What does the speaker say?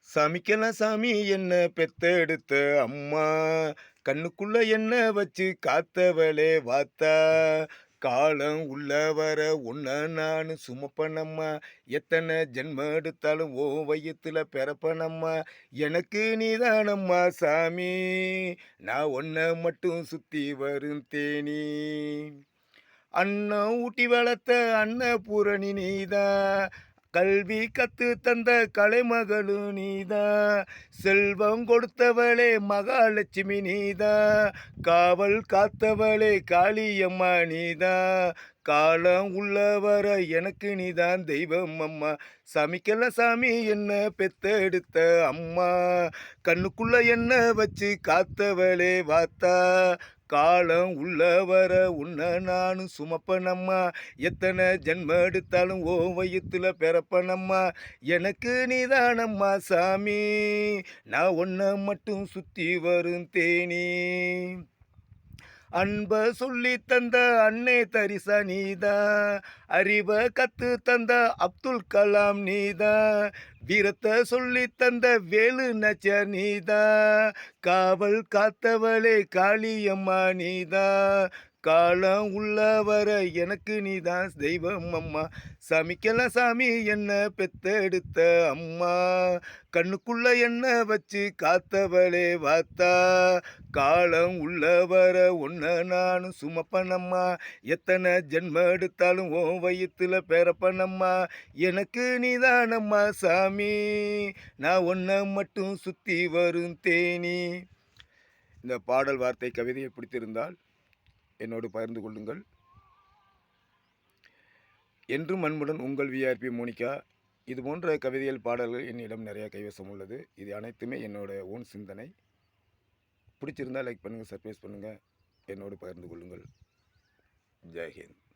சாமிக்கெல்லாம் சாமி என்ன பெத்தெடுத்த அம்மா, கண்ணுக்குள்ள என்ன வச்சு காத்தவளே வாத்தா, காலம் உள்ள வர உன்ன நானு சுமப்பனம்மா, எத்தனை ஜென்மம் எடுத்தாலும் ஓ வயித்துல பிறப்பனம்மா, எனக்கு நீதானம்மா சாமி, நான் உன்ன மட்டும் சுத்தி வரும் தேனி. அன்னம் ஊட்டி வளர்த்த அன்னபூரணி நீதான், கல்வி கத்து தந்த கலைமகளும் நீதான், செல்வம் கொடுத்தவளே மகாலட்சுமி நீதான், காவல் காத்தவளே காளியம்மா நீதான், காலம் உள்ள வர எனக்கு நீதான் தெய்வம் அம்மா. சாமிக்கெல்லாம் சாமி என்ன பெத்தெடுத்த அம்மா, கண்ணுக்குள்ள என்ன வச்சு காத்தவளே வாத்தா, காலம் உள்ள வர உன்ன நானும் சுமப்பனம்மா, எத்தனை ஜென்மம் எடுத்தாலும் ஓ வயித்துல பிறப்பனம்மா, எனக்கு நீதானம்மா சாமி, நான் உன்னை மட்டும் சுத்தி வரும் தேனி. அன்ப சொல்லி தந்த அன்னை தரிசா நீதான், அறிவ கத்து தந்த அப்துல் கலாம் நீதான், வீரத்தை சொல்லி தந்த வேலு நச்சர் நீதான், காவல் காத்தவளே காளியம்மா நீதான், காலம் உள்ள வர எனக்கு நீதான் தெய்வம் அம்மா. சாமிக்கெல்லாம் சாமி என்ன பெத்தெடுத்த அம்மா, கண்ணுக்குள்ள என்ன வச்சு காத்தவளே வாத்தா, காலம் உள்ள வர உன்ன நானும் சுமப்பனம்மா, எத்தனை ஜென்மம் எடுத்தாலும் ஓ வயித்துல பிறப்பனம்மா, எனக்கு நீதானம்மா சாமி, நான் உன்னை மட்டும் சுத்தி வரும் தேனி. இந்த பாடல் வார்த்தை கவிதையை பிடித்திருந்தால் என்னோடு பகிர்ந்து கொள்ளுங்கள். என்றும் அன்புடன் உங்கள் விஆர்பி மோனிகா. இது போன்ற கவிதைகள் பாடல்கள் என்னிடம் நிறைய கைவசம் உள்ளது. இது அனைத்துமே என்னோட ஓன் சிந்தனை. பிடிச்சிருந்தால் லைக் பண்ணுங்கள், சர்ப்ரைஸ் பண்ணுங்கள், என்னோடு பகிர்ந்து கொள்ளுங்கள். ஜெய் ஹிந்த்.